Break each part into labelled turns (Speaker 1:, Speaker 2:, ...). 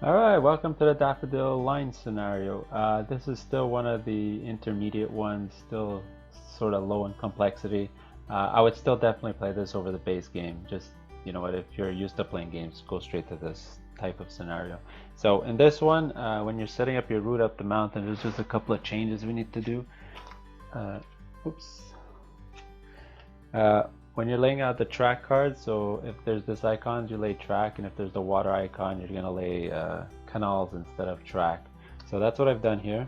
Speaker 1: Alright, welcome to the Daffodil line scenario. This is still one of the intermediate ones, still sort of low in complexity. I would still definitely play this over the base game. Just, you know what, if you're used to playing games, go straight to this type of scenario. So in this one, when you're setting up your route up the mountain, there's just a couple of changes we need to do. Uh, oops. Uh, when you're laying out the track cards, so if there's this icon, you lay track, and if there's the water icon, you're gonna lay canals instead of track. So that's what I've done here.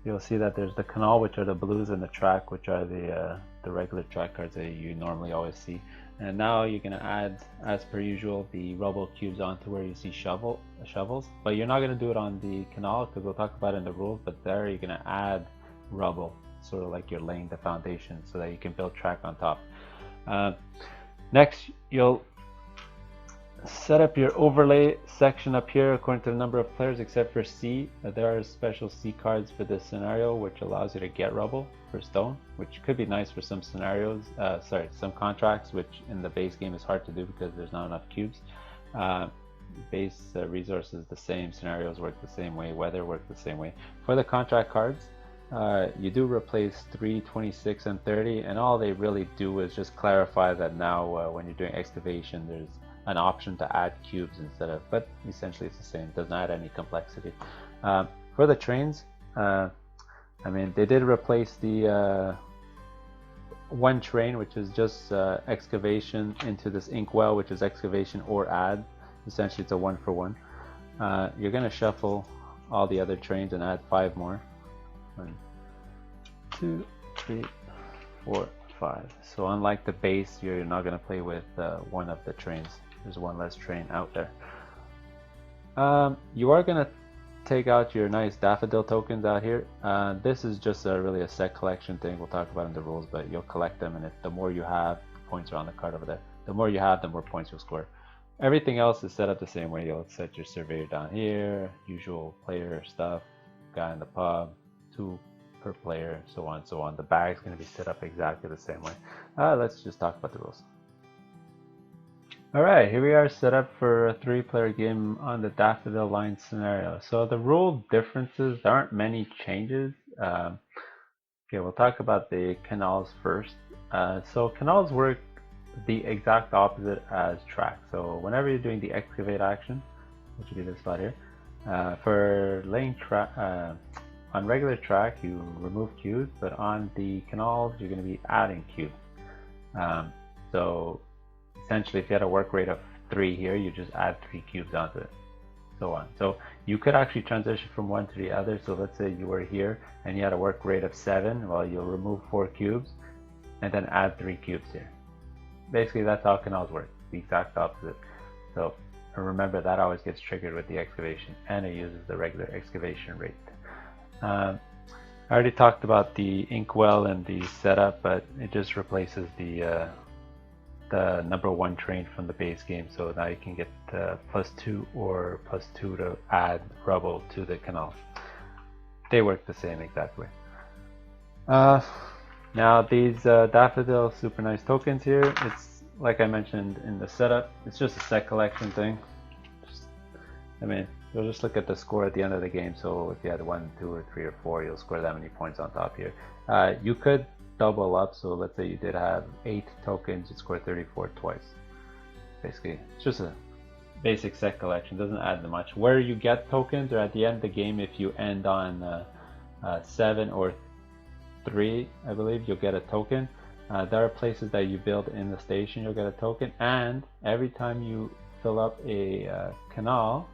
Speaker 1: You'll see that there's the canal, which are the blues, and the track, which are the regular track cards that you normally always see. And now you're gonna add, as per usual, the rubble cubes onto where you see shovels. But you're not gonna do it on the canal because we'll talk about it in the rules. But there you're gonna add rubble, sort of like you're laying the foundation so that you can build track on top. Uh, Next, you'll set up your overlay section up here according to the number of players, except for C. There are special C cards for this scenario, which allows you to get rubble for stone, which could be nice for some scenarios. Some contracts, which in the base game is hard to do because there's not enough cubes. Base resources the same, scenarios work the same way, weather works the same way. For the contract cards, you do replace 3, 26, and 30, and all they really do is just clarify that now when you're doing excavation, there's an option to add cubes instead of, but essentially it's the same. It doesn't add any complexity. For the trains, I mean, they did replace the one train, which is just excavation into this inkwell, which is excavation or add. Essentially, it's a 1-for-1. You're going to shuffle all the other trains and add 5 more. 1, 2, 3, 4, 5. So unlike the base, you're not going to play with one of the trains. There's one less train out there. You are going to take out your nice Daffodil tokens out here. This is just really a set collection thing. We'll talk about in the rules, but you'll collect them, and if the more you have, the points are on the card over there. The more you have, the more points you'll score. Everything else is set up the same way. You'll set your surveyor down here, usual player stuff, guy in the pub, 2 per player, so on and so on. The bag's going to be set up exactly the same way. Let's just talk about the rules. Alright, here we are set up for a 3-player game on the Daffodil line scenario. So the rule differences, there aren't many changes. Okay, we'll talk about the canals first. So canals work the exact opposite as track. So whenever you're doing the excavate action, which would be this spot here, for laying track, on regular track you remove cubes, but on the canals you're going to be adding cubes. So essentially, if you had a work rate of 3 here, you just add 3 cubes onto it, so on. So you could actually transition from one to the other. So let's say you were here and you had a work rate of 7, well, you'll remove 4 cubes and then add 3 cubes here. Basically, that's how canals work, the exact opposite. So remember, that always gets triggered with the excavation, and it uses the regular excavation rate. I already talked about the inkwell and the setup, but it just replaces the number 1 train from the base game, so now you can get +2 or +2 to add rubble to the canal. They work the same exact way. Now these Daffodil super nice tokens here, it's like I mentioned in the setup, it's just a set collection thing. I mean, you'll just look at the score at the end of the game, so if you had 1, 2, or 3, or 4, you'll score that many points on top here. You could double up, so let's say you did have 8 tokens, you'd score 34 twice. Basically, it's just a basic set collection, doesn't add much. Where you get tokens, or at the end of the game, if you end on 7 or 3, I believe, you'll get a token. There are places that you build in the station, you'll get a token, and every time you fill up a canal,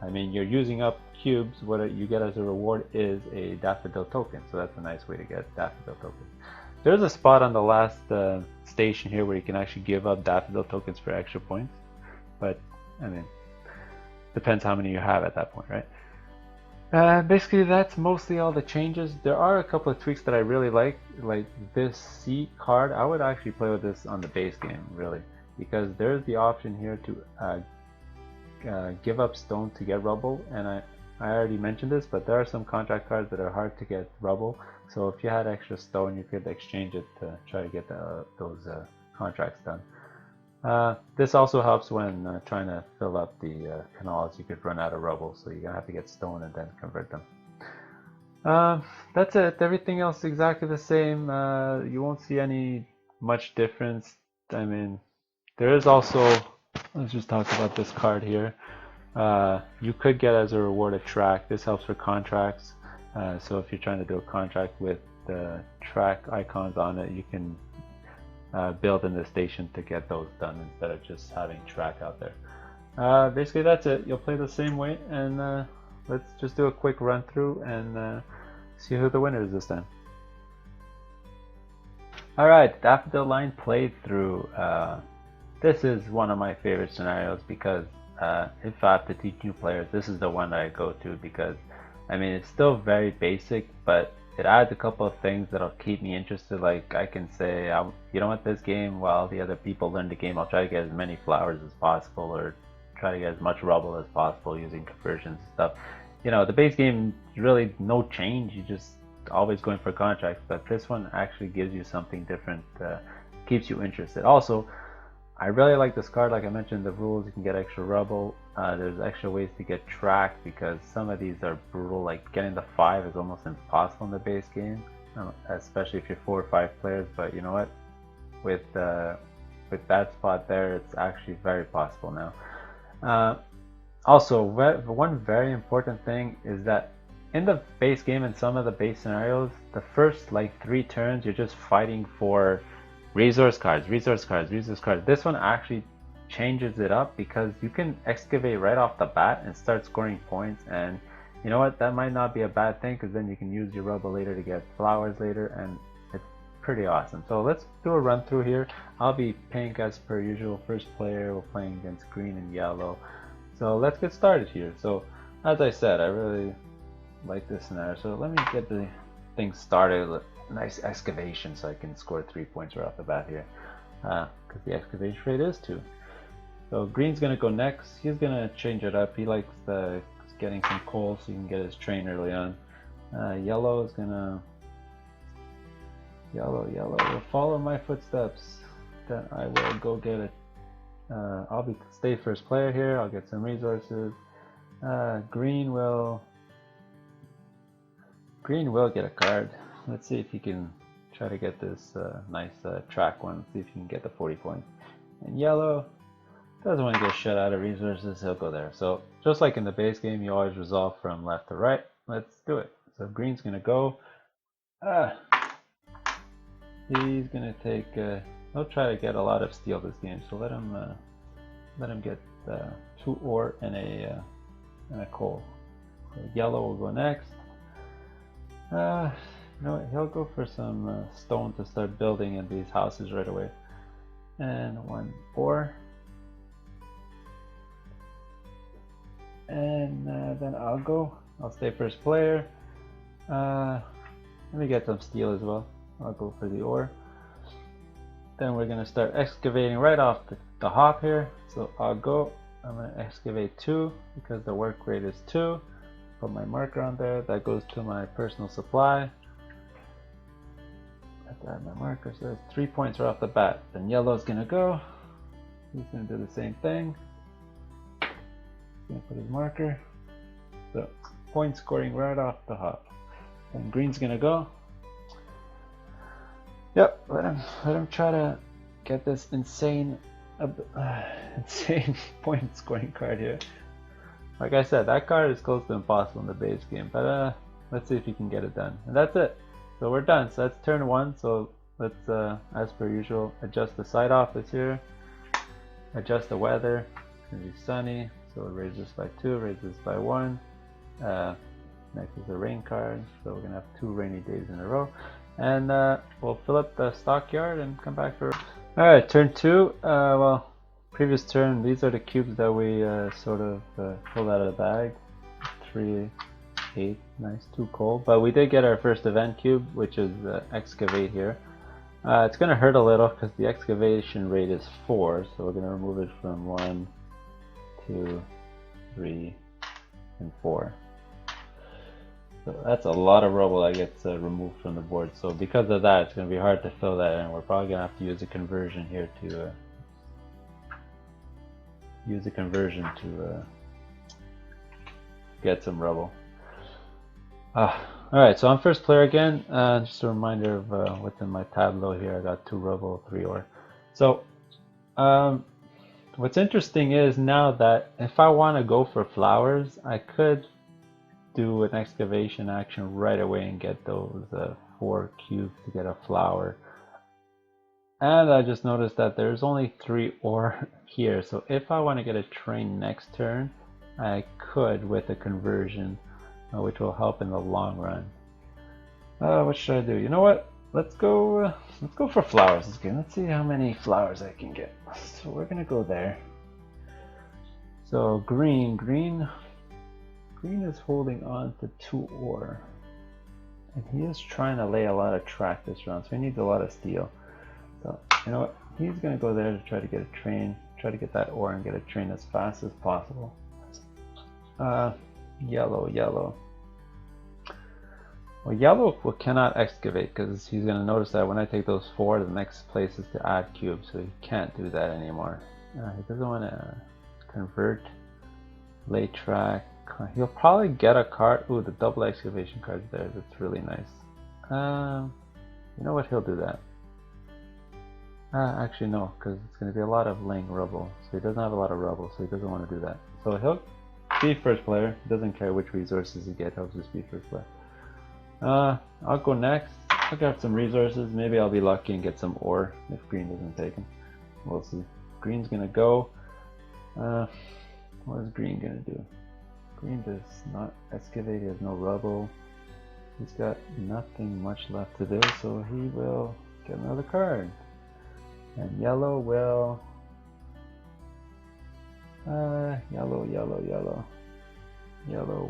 Speaker 1: I mean, you're using up cubes, what you get as a reward is a Daffodil token, so that's a nice way to get Daffodil tokens. There's a spot on the last station here where you can actually give up Daffodil tokens for extra points, but I mean, depends how many you have at that point, right? Basically, that's mostly all the changes. There are a couple of tweaks that I really like this C card. I would actually play with this on the base game, really, because there's the option here to give up stone to get rubble, and I already mentioned this, but there are some contract cards that are hard to get rubble, so if you had extra stone you could exchange it to try to get those contracts done. This also helps when trying to fill up the canals. You could run out of rubble, so you're gonna have to get stone and then convert them. Uh, that's it. Everything else is exactly the same. You won't see any much difference. I mean, there is also, let's just talk about this card here. You could get as a reward a track. This helps for contracts. So if you're trying to do a contract with the track icons on it, you can build in the station to get those done instead of just having track out there. Basically that's it. You'll play the same way, and let's just do a quick run through and see who the winner is this time. Alright, Daffodil line played through. This is one of my favorite scenarios because if I have to teach new players, this is the one that I go to because I mean it's still very basic, but it adds a couple of things that'll keep me interested. Like I can say, you know what, this game, while the other people learn the game, I'll try to get as many flowers as possible or try to get as much rubble as possible using conversions and stuff. You know, the base game really no change. You just always going for contracts, but this one actually gives you something different, keeps you interested. Also, I really like this card. Like I mentioned, the rules, you can get extra rubble. There's extra ways to get track because some of these are brutal. Like getting the 5 is almost impossible in the base game, especially if you're 4 or 5 players. But you know what? With that spot there, it's actually very possible now. Also, one very important thing is that in the base game, in some of the base scenarios, the first like 3 turns, you're just fighting for resource cards, resource cards, resource cards. This one actually changes it up because you can excavate right off the bat and start scoring points. And you know what? That might not be a bad thing because then you can use your rubble later to get flowers later, and it's pretty awesome. So let's do a run through here. I'll be pink as per usual. First player, we're playing against green and yellow. So let's get started here. So as I said, I really like this scenario. So let me get the thing started. Nice excavation so I can score 3 points right off the bat here because the excavation rate is 2. So green's gonna go next. He's gonna change it up. He likes getting some coal so he can get his train early on. Yellow is gonna yellow will follow my footsteps. Then I will go get it. I'll stay first player here. I'll get some resources. Green will get a card. Let's see if he can try to get this nice track one. See if he can get the 40 points. And yellow doesn't want to get shut out of resources. He'll go there. So just like in the base game, you always resolve from left to right. Let's do it. So green's gonna go. He's gonna take. He'll try to get a lot of steel this game. So let him get 2 ore and a coal. So yellow will go next. You know what, he'll go for some stone to start building in these houses right away. And 1 ore. And then I'll stay first player. Let me get some steel as well. I'll go for the ore. Then we're gonna start excavating right off the hop here. So I'm gonna excavate 2 because the work rate is 2. Put my marker on there. That goes to my personal supply. Add my marker, so that's 3 points right off the bat. Then yellow's gonna go. He's gonna do the same thing. He's gonna put his marker. So point scoring right off the hop. Then green's gonna go. Yep, let him try to get this insane point scoring card here. Like I said, that card is close to impossible in the base game, but let's see if he can get it done. And that's it. So we're done. So that's turn 1. So let's, as per usual, adjust the side office here. Adjust the weather. It's gonna be sunny. So we'll raise this by 2, raise this by 1. Next is the rain card. So we're gonna have 2 rainy days in a row. And we'll fill up the stockyard and come back for. All right, turn 2. Well, previous turn, these are the cubes that we sort of pulled out of the bag. 3, 8, nice, 2 coal. But we did get our first event cube, which is excavate here. It's going to hurt a little because the excavation rate is 4, so we're going to remove it from 1, 2, 3, and 4. So that's a lot of rubble that gets removed from the board. So because of that, it's going to be hard to fill that in. We're probably going to have to use a conversion here to use the conversion to get some rubble. Alright, so I'm first player again. Just a reminder of what's in my tableau here. I got 2 rubble, 3 ore. So what's interesting is now that if I want to go for flowers, I could do an excavation action right away and get those 4 cubes to get a flower. And I just noticed that there's only 3 ore here, so if I want to get a train next turn, I could with a conversion, which will help in the long run. What should I do? You know what? Let's go for flowers this game. Let's see how many flowers I can get. So we're gonna go there. So green is holding on to 2 ore, and he is trying to lay a lot of track this round, so he needs a lot of steel. So you know what? He's gonna go there to try to get a train, try to get that ore and get a train as fast as possible. Yellow. Well, yellow cannot excavate because he's going to notice that when I take those 4, the next place is to add cubes, so he can't do that anymore. He doesn't want to convert, lay track. He'll probably get a card. Ooh, the double excavation card's there. That's really nice. You know what? He'll do that. Actually, no, because it's going to be a lot of laying rubble. So he doesn't have a lot of rubble, so he doesn't want to do that. So he'll be first player. He doesn't care which resources he gets. He'll just be first player. I'll go next. I'll grab some resources. Maybe I'll be lucky and get some ore if green doesn't take them. We'll see. Green's gonna go. What is green gonna do? Green does not excavate. He has no rubble. He's got nothing much left to do, so he will get another card. And yellow will. Yellow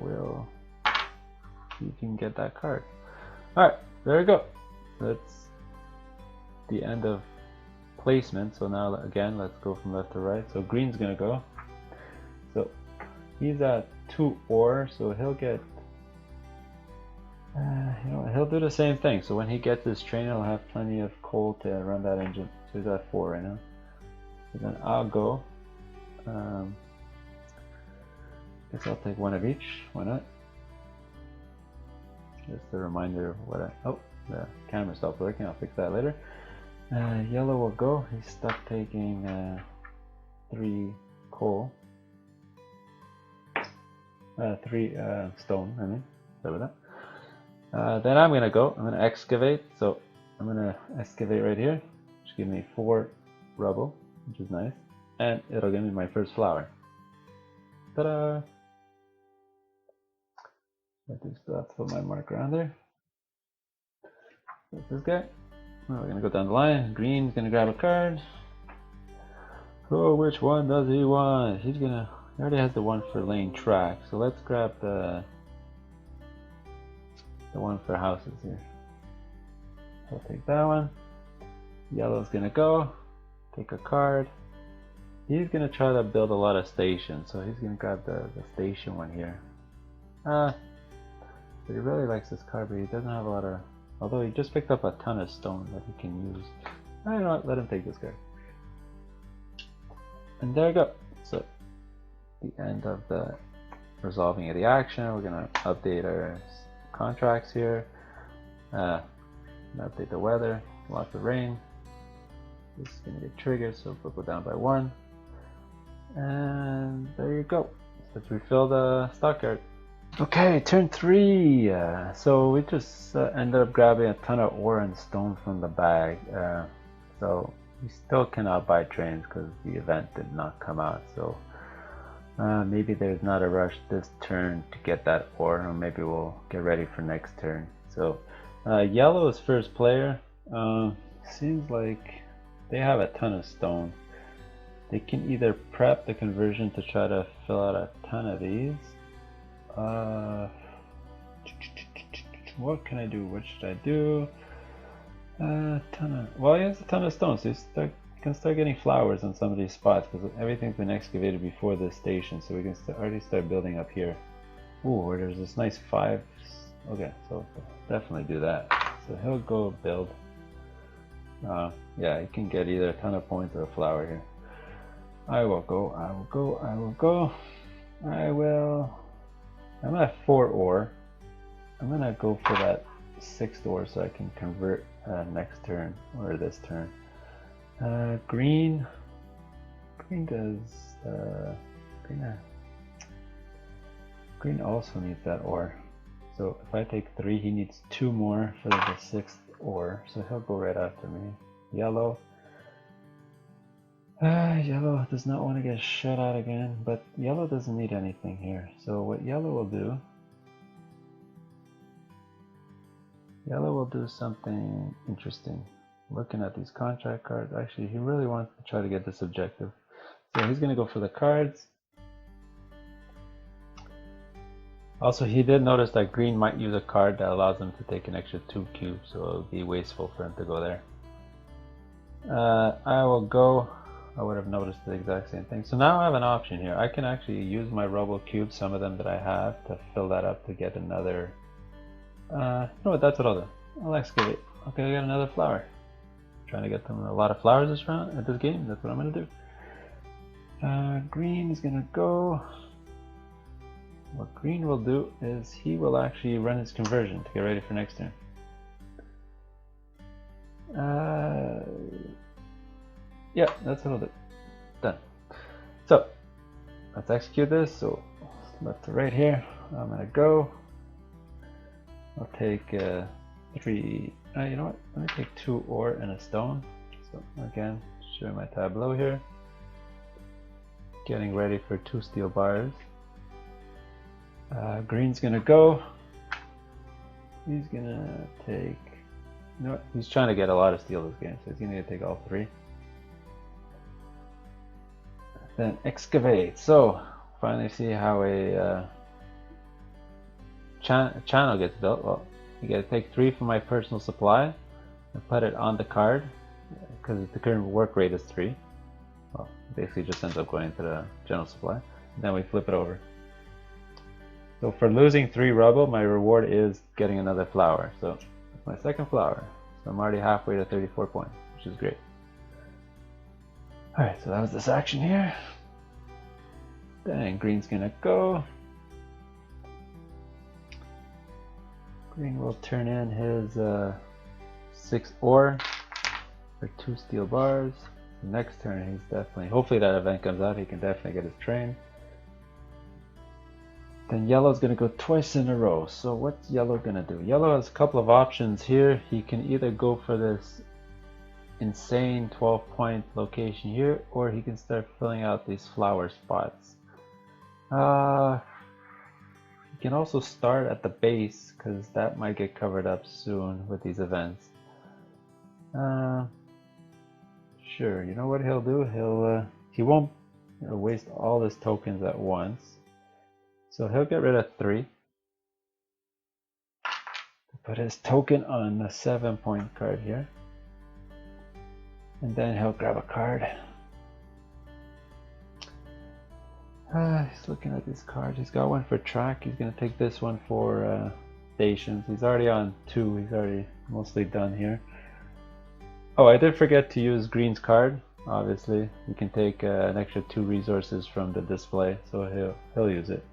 Speaker 1: will. You can get that card. Alright, there we go. That's the end of placement. So now again, let's go from left to right. So green's gonna go. So he's at 2 ore, so he'll get you know, he'll do the same thing. So when he gets his train, he'll have plenty of coal to run that engine. So he's at 4 right now. So then I'll go. Guess I'll take 1 of each. Why not? Just a reminder of what oh, the camera stopped working. I'll fix that later. Yellow will go. He's stuck taking 3 coal. 3 stone, I mean. Sorry about that. Then I'm gonna go. I'm gonna excavate. So I'm gonna excavate right here, which gives me 4 rubble, which is nice. And it'll give me my first flower. Ta-da! I do still have to put my marker on there. That's this guy. Oh, we're gonna go down the line. Green's gonna grab a card. Oh, which one does he want? He already has the one for laying track. So let's grab the one for houses here. I'll take that one. Yellow's gonna go. Take a card. He's gonna try to build a lot of stations. So he's gonna grab the station one here. But he really likes this card, but he doesn't have a lot of... Although he just picked up a ton of stone that he can use. I don't know, let him take this card. And there we go. So, the end of the resolving of the action. We're going to update our contracts here. Update the weather. Lots of rain. This is going to get triggered, so we'll go down by 1. And there you go. Let's refill the stockyard. Okay, turn 3. So we just ended up grabbing a ton of ore and stone from the bag. So we still cannot buy trains because the event did not come out. So maybe there's not a rush this turn to get that ore, or maybe we'll get ready for next turn. So yellow is first player. Seems like they have a ton of stone. They can either prep the conversion to try to fill out a ton of these. What can I do? What should I do? Well, he has a ton of stones, so you can start getting flowers on some of these spots because everything's been excavated before this station, so we can already start building up here. Ooh, where there's this nice 5. Okay, so definitely do that. So he'll go build. Yeah, he can get either a ton of points or a flower here. I will go, I will go, I will go. I will. I'm at 4 ore. I'm gonna go for that 6th ore so I can convert next turn or this turn. Green. Green does. Green also needs that ore. So if I take 3, he needs 2 more for the 6th ore. So he'll go right after me. Yellow. Yellow does not want to get shut out again, but yellow doesn't need anything here. So what yellow will do something interesting. Looking at these contract cards, actually he really wants to try to get this objective. So he's going to go for the cards. Also, he did notice that green might use a card that allows him to take an extra 2 cubes, so it would be wasteful for him to go there. I will go. I would have noticed the exact same thing. So now I have an option here. I can actually use my rubble cubes, some of them that I have, to fill that up to get another. No, that's what I'll do. I'll excavate. Okay, I got another flower. Trying to get them a lot of flowers this round at this game. That's what I'm gonna do. Green is gonna go. What green will do is he will actually run his conversion to get ready for next turn. Yeah, that's what I'll do. Done. So let's execute this. So left to right here. I'm gonna go. I'll take 3. You know what? Let me take 2 ore and a stone. So again, showing my tableau here. Getting ready for 2 steel bars. Green's gonna go. He's gonna take. You know what? He's trying to get a lot of steel this game, so he's gonna take all 3. Then excavate. So finally see how a channel gets built. Well, you gotta take 3 from my personal supply and put it on the card because the current work rate is 3. Well, basically just ends up going into the general supply. And then we flip it over. So for losing 3 rubble, my reward is getting another flower. So that's my 2nd flower. So I'm already halfway to 34 points, which is great. Alright, so that was this action here. Then green's gonna go. Green will turn in his 6 ore for 2 steel bars. So next turn he's definitely, hopefully that event comes out, he can definitely get his train. Then yellow's gonna go twice in a row. So what's yellow gonna do? Yellow has a couple of options here. He can either go for this insane 12-point location here, or he can start filling out these flower spots. He can also start at the base because that might get covered up soon with these events. Sure, you know what he'll do? He won't waste all his tokens at once. So he'll get rid of 3. Put his token on the 7-point card here. And then he'll grab a card. He's looking at this card. He's got one for track. He's going to take this one for stations. He's already on 2. He's already mostly done here. Oh, I did forget to use green's card. Obviously, you can take an extra 2 resources from the display. So he'll use it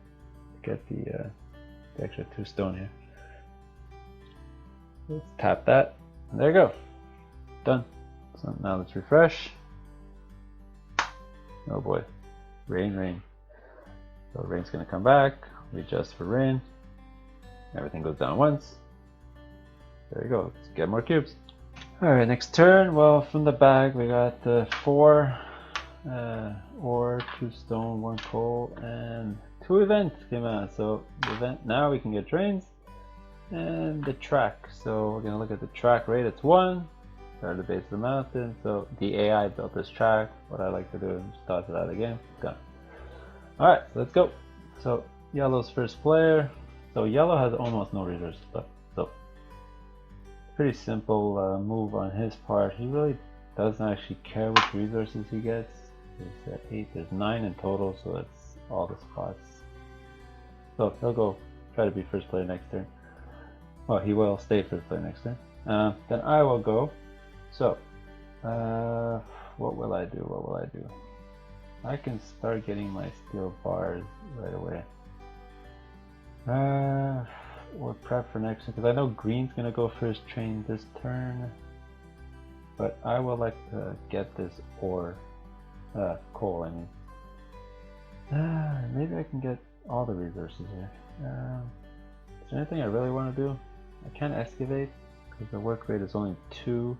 Speaker 1: to get the extra 2 stone here. Let's tap that. And there you go. Done. So now let's refresh. Oh boy. Rain. So rain's gonna come back. We adjust for rain. Everything goes down once. There you go. Let's get more cubes. Alright, next turn. Well, from the bag we got 4 ore, 2 stone, 1 coal, and 2 events came out. So the event now we can get trains. And the track. So we're gonna look at the track rate. It's 1. Start at the base of the mountain. So the AI built this track. What I like to do is just toss it out of the game. It's gone. Alright, so let's go. So yellow's first player. So yellow has almost no resources left. So pretty simple move on his part. He really doesn't actually care which resources he gets. There's 8, there's 9 in total, so that's all the spots. So he'll go try to be first player next turn. Well, he will stay first player next turn. Then I will go. So, what will I do? I can start getting my steel bars right away. Or prep for next because I know green's gonna go for his train this turn. But I would like to get this ore, coal I mean. Maybe I can get all the resources here. Is there anything I really want to do? I can't excavate because the work rate is only 2.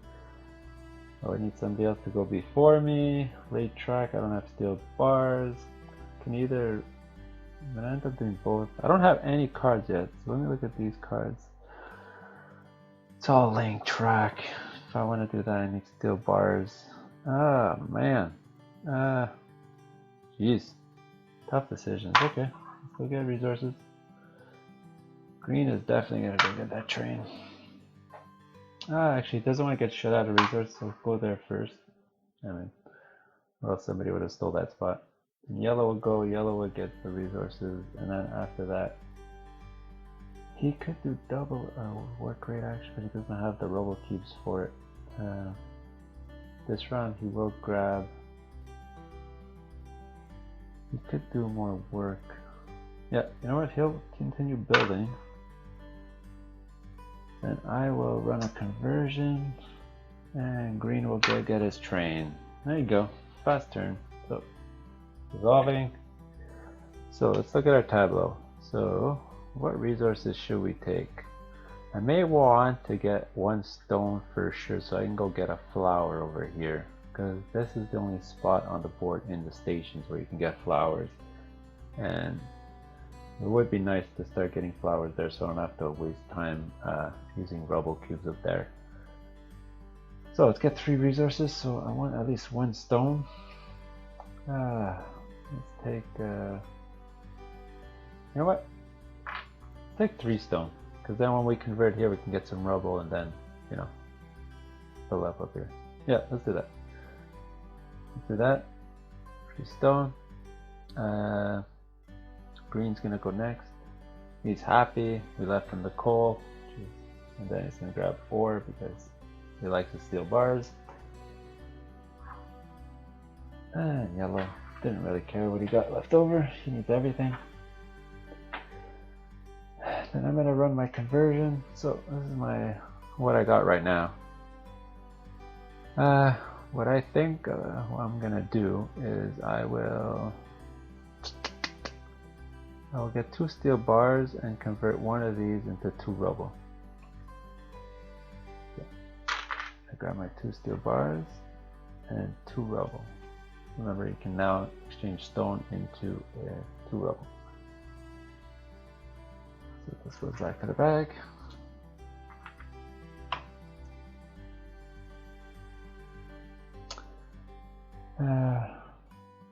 Speaker 1: Oh, I need somebody else to go before me. Late track, I don't have steel bars. Can either... I'm gonna end up doing both. I don't have any cards yet, so let me look at these cards. It's all laying track. If I want to do that, I need steel bars. Ah, man. Jeez. Tough decisions. Okay, let's go get resources. Green is definitely gonna go get that train. Actually, it doesn't want to get shut out of resources, so go there first. I mean, or else somebody would have stole that spot. And yellow will go, yellow will get the resources, and then after that, he could do double work rate actually, but he doesn't have the robo cubes for it. This round he will grab. He could do more work. Yeah, you know what? He'll continue building. Then I will run a conversion, and green will go get his train. There you go. Fast turn. So, resolving. So let's look at our tableau. So, what resources should we take? I may want to get 1 stone for sure, so I can go get a flower over here, because this is the only spot on the board in the stations where you can get flowers, and it would be nice to start getting flowers there so I don't have to waste time using rubble cubes up there. So let's get 3 resources, so I want at least 1 stone. Let's take, you know what? Let's take 3 stone. Because then when we convert here, we can get some rubble and then, you know, fill up here. Yeah, let's do that. Let's do that. 3 stone. Green's gonna go next. He's happy. We left him the coal. And then he's gonna grab 4 because he likes to steal bars. And yellow didn't really care what he got left over. He needs everything. Then I'm gonna run my conversion. So this is my what I got right now. What I think what I'm gonna do is I will get 2 steel bars and convert 1 of these into 2 rubble. Okay. I grab my 2 steel bars and 2 rubble. Remember, you can now exchange stone into 2 rubble. So this goes back to the bag.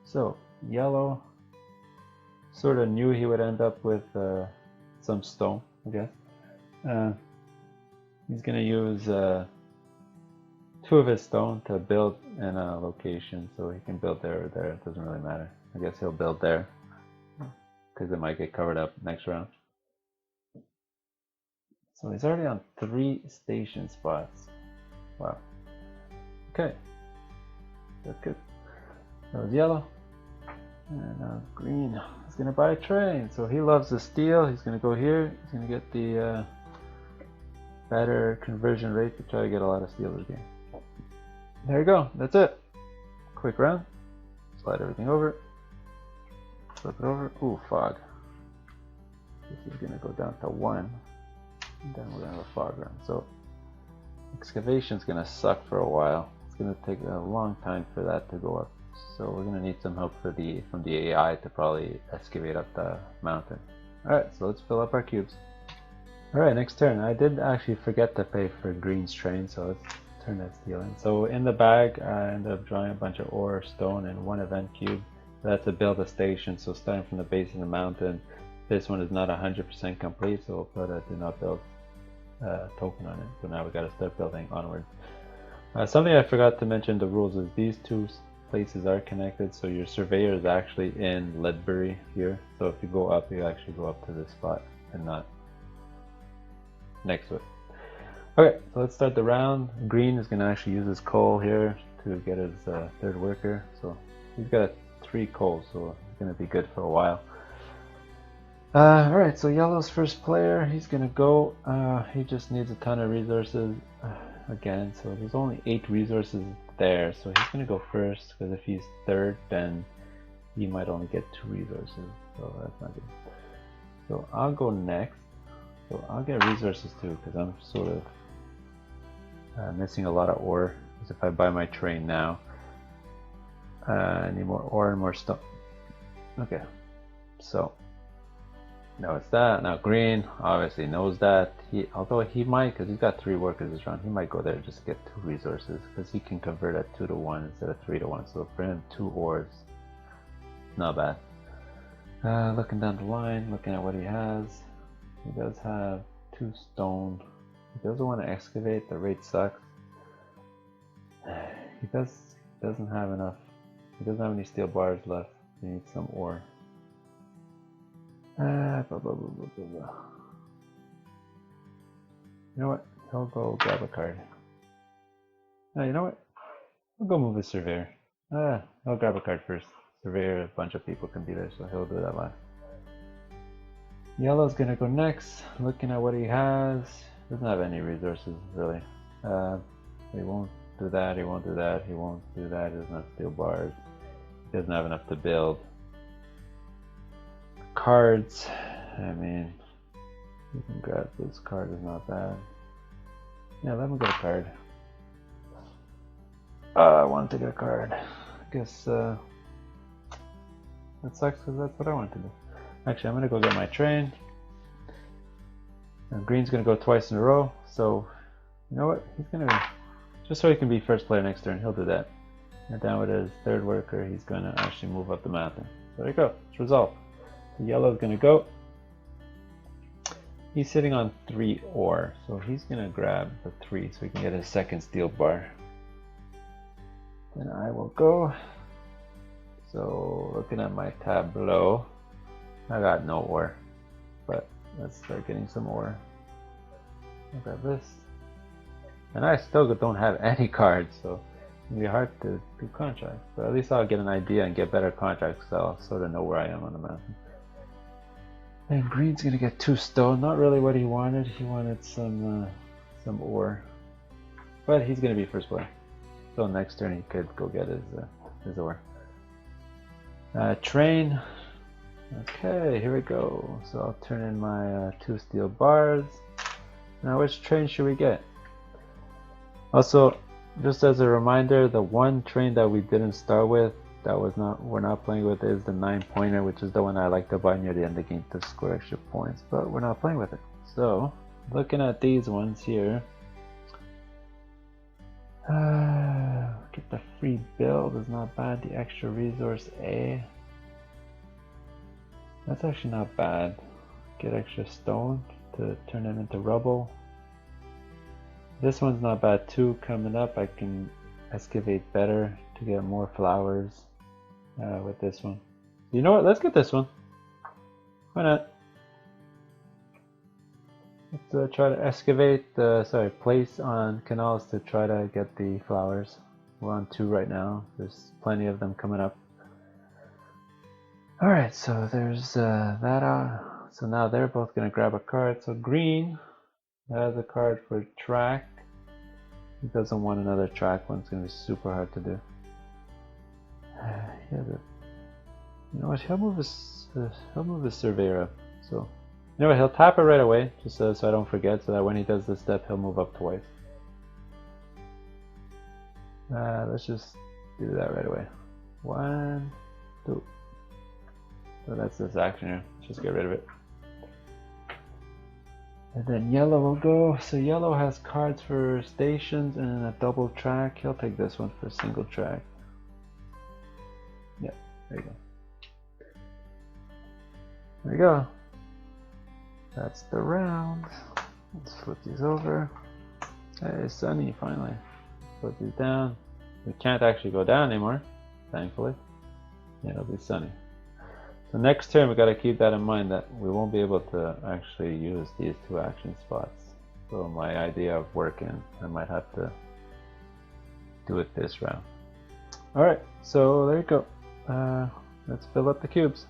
Speaker 1: So yellow sort of knew he would end up with some stone, I guess. He's gonna use 2 of his stone to build in a location, so he can build there or there. It doesn't really matter. I guess he'll build there because it might get covered up next round. So he's already on 3 station spots. Wow. Okay. That's good. That was yellow. And now green. He's gonna buy a train. So he loves the steel. He's gonna go here. He's gonna get the better conversion rate to try to get a lot of steel this game. There you go. That's it. Quick round. Slide everything over. Flip it over. Ooh, fog. This is gonna go down to 1. And then we're gonna have a fog round. So excavation's gonna suck for a while. It's gonna take a long time for that to go up. So we're gonna need some help from the AI to probably excavate up the mountain. Alright, so let's fill up our cubes. Alright, next turn. I did actually forget to pay for green's train, so let's turn that steel in. So in the bag, I ended up drawing a bunch of ore, stone, and 1 event cube. That's to build a station, so starting from the base of the mountain. This one is not 100% complete, so we'll put a do not build token on it. So now we gotta start building onwards. Something I forgot to mention the rules is these 2 places are connected, so your surveyor is actually in Ledbury here. So if you go up, you actually go up to this spot and not next to it. Okay, so let's start the round. Green is gonna actually use his coal here to get his 3rd worker. So he's got 3 coal, so it's gonna be good for a while. Alright, so yellow's first player, he's gonna go. He just needs a ton of resources again, so there's only 8 resources there, so he's gonna go first, because if he's third, then he might only get 2 resources, so that's not good. So I'll go next, so I'll get resources too, because I'm sort of missing a lot of ore, because if I buy my train now, I need more ore and more stuff. Okay, so now it's that. Now green obviously knows that. Although he might, because he's got 3 workers this round, he might go there just to get 2 resources, because he can convert at 2 to 1 instead of 3 to 1. So for him, 2 ores, not bad. Looking down the line, looking at what he has, he does have 2 stone. He doesn't want to excavate. The rate sucks. He doesn't have enough. He doesn't have any steel bars left. He needs some ore. Blah, blah, blah, blah, blah, blah. You know what? He'll go grab a card. You know what? I'll go move a surveyor. I'll grab a card first. Surveyor, a bunch of people can be there, so he'll do that last. Yellow's gonna go next. Looking at what he has, doesn't have any resources really. He won't do that. He won't do that. He won't do that. He doesn't have steel bars. He doesn't have enough to build. Cards, I mean, you can grab this card, is not bad. Yeah, let me get a card. I wanted to get a card. I guess that sucks because that's what I wanted to do. Actually, I'm gonna go get my train. And green's gonna go twice in a row, so you know what? He's gonna, just so he can be first player next turn, he'll do that. And down with his 3rd worker, he's gonna actually move up the mountain. There you go, it's resolved. Yellow's gonna go. He's sitting on 3 ore, so he's gonna grab the 3 so he can get his 2nd steel bar. Then I will go. So looking at my tableau, I got no ore, but let's start getting some ore. Look at this, and I still don't have any cards, so it'll be hard to do contracts. But at least I'll get an idea and get better contracts, so I'll sort of know where I am on the mountain. And green's gonna get 2 stone. Not really what he wanted. He wanted some ore, but he's gonna be first player. So next turn he could go get his ore. Train. Okay, here we go. So I'll turn in my 2 steel bars. Now which train should we get? Also, just as a reminder, the one train that we didn't start with, that we're not playing with, is the 9-pointer, which is the one I like to buy near the end of the game to score extra points, but we're not playing with it. So looking at these ones here, get the free build is not bad. The extra resource A, that's actually not bad. Get extra stone to turn them into rubble. This one's not bad too. Coming up, I can excavate better to get more flowers with this one. You know what? Let's get this one. Why not? Let's try to excavate, place on canals to try to get the flowers. We're on 2 right now. There's plenty of them coming up. Alright, so there's that. So now they're both going to grab a card. So green has a card for track. He doesn't want another track one. It's going to be super hard to do. You know what? He'll move his surveyor up. So you know what? He'll tap it right away, just so I don't forget. So that when he does this step, he'll move up twice. Let's just do that right away. 1, 2. So that's this action here. Let's just get rid of it. And then yellow will go. So yellow has cards for stations and a double track. He'll take this one for a single track. Yeah, there you go. There you go. That's the round. Let's flip these over. Hey, sunny finally. Put these down. We can't actually go down anymore, thankfully. Yeah, it'll be sunny. So next turn we got to keep that in mind, that we won't be able to actually use these 2 action spots. So my idea of working, I might have to do it this round. Alright, so there you go. let's fill up the cubes.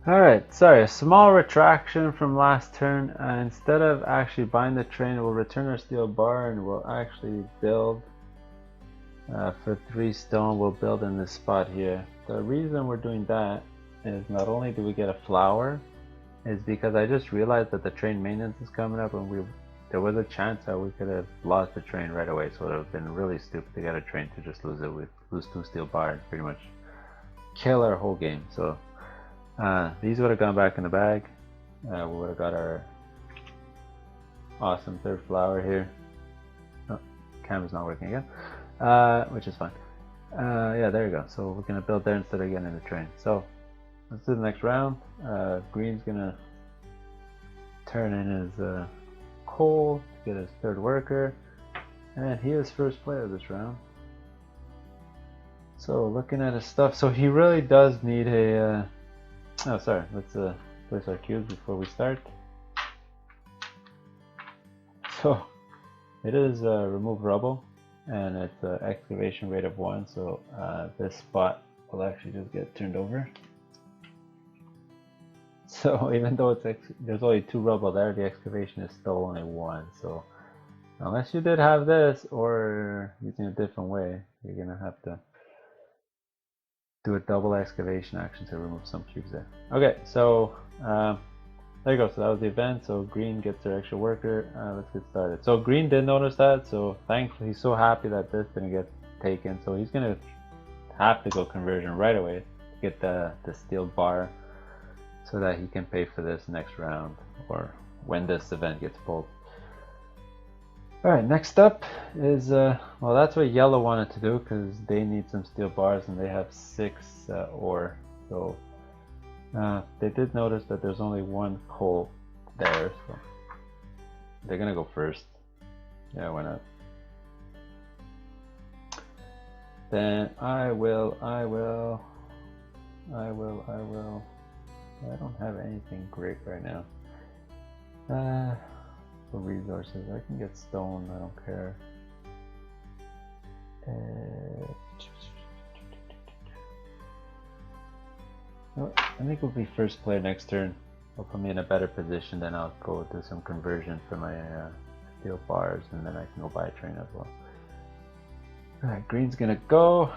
Speaker 1: Alright, sorry, a small retraction from last turn. Instead of actually buying the train, we'll return our steel bar and we'll actually build for 3 stone. We'll build in this spot here. The reason we're doing that is not only do we get a flower, is because I just realized that the train maintenance is coming up and there was a chance that we could have lost the train right away, so it would have been really stupid to get a train to just lose it. We'd lose 2 steel bars, pretty much kill our whole game. So these would have gone back in the bag. We would have got our awesome 3rd flower here. Oh, camera's not working again, which is fine. Yeah, there you go. So we're gonna build there instead of getting in the train. So let's do the next round. Green's gonna turn in his coal to get his 3rd worker, and he is first player this round. So looking at his stuff, so he really does need a oh sorry, let's place our cubes before we start. So it is remove rubble, and it's an excavation rate of 1, so this spot will actually just get turned over. So even though there's only 2 rubble there, the excavation is still only 1. So unless you did have this, or using a different way, you're gonna have to do a double excavation action to remove some cubes there. Okay, so there you go. So that was the event. So green gets their extra worker. Let's get started. So green did notice that, so thankfully he's so happy that this didn't get taken. So he's gonna have to go conversion right away to get the steel bar, so that he can pay for this next round or when this event gets pulled. Alright, next up is, well, that's what yellow wanted to do because they need some steel bars and they have 6 ore. So they did notice that there's only 1 coal there, so they're gonna go first. Yeah, why not? Then I don't have anything great right now. For resources, I can get stone, I don't care. I think we'll be first player next turn. Will put me in a better position, then I'll go do some conversion for my steel bars, and then I can go buy a train as well. Alright, green's gonna go.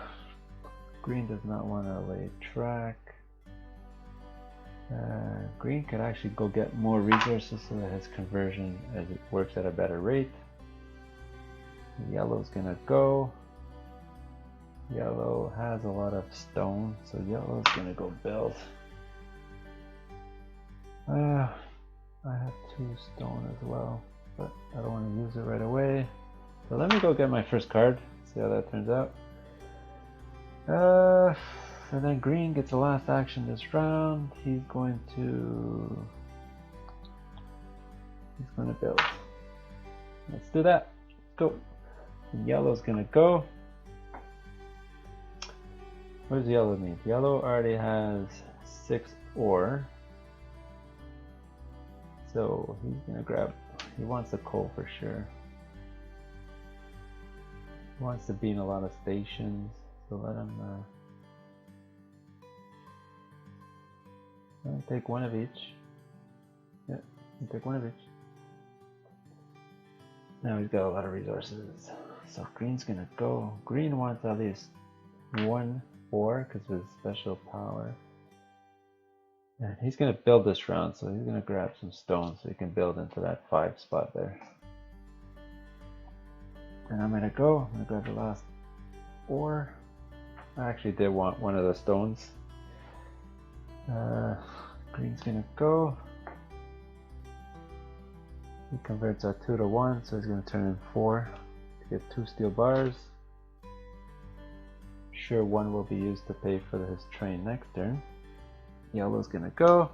Speaker 1: Green does not want to lay track. Green could actually go get more resources so that his conversion as it works at a better rate. Yellow's gonna go. Yellow has a lot of stone, so yellow's gonna go build. I have 2 stone as well, but I don't want to use it right away. So let me go get my first card, see how that turns out. And then green gets the last action this round. He's going to build. Let's do that. Go. Yellow's gonna go. What does yellow need? Yellow already has 6 ore. So he's gonna grab, he wants the coal for sure. He wants to be in a lot of stations, so let him take 1 of each. Yeah, take 1 of each. Now he's got a lot of resources. So green's gonna go. Green wants at least 1 ore because of his special power. And he's gonna build this round, so he's gonna grab some stone so he can build into that 5 spot there. And I'm gonna grab the last ore. I actually did want 1 of the stones. Green's gonna go. He converts our 2 to 1, so he's gonna turn in 4 to get 2 steel bars. Sure, 1 will be used to pay for his train next turn. Yellow's gonna go.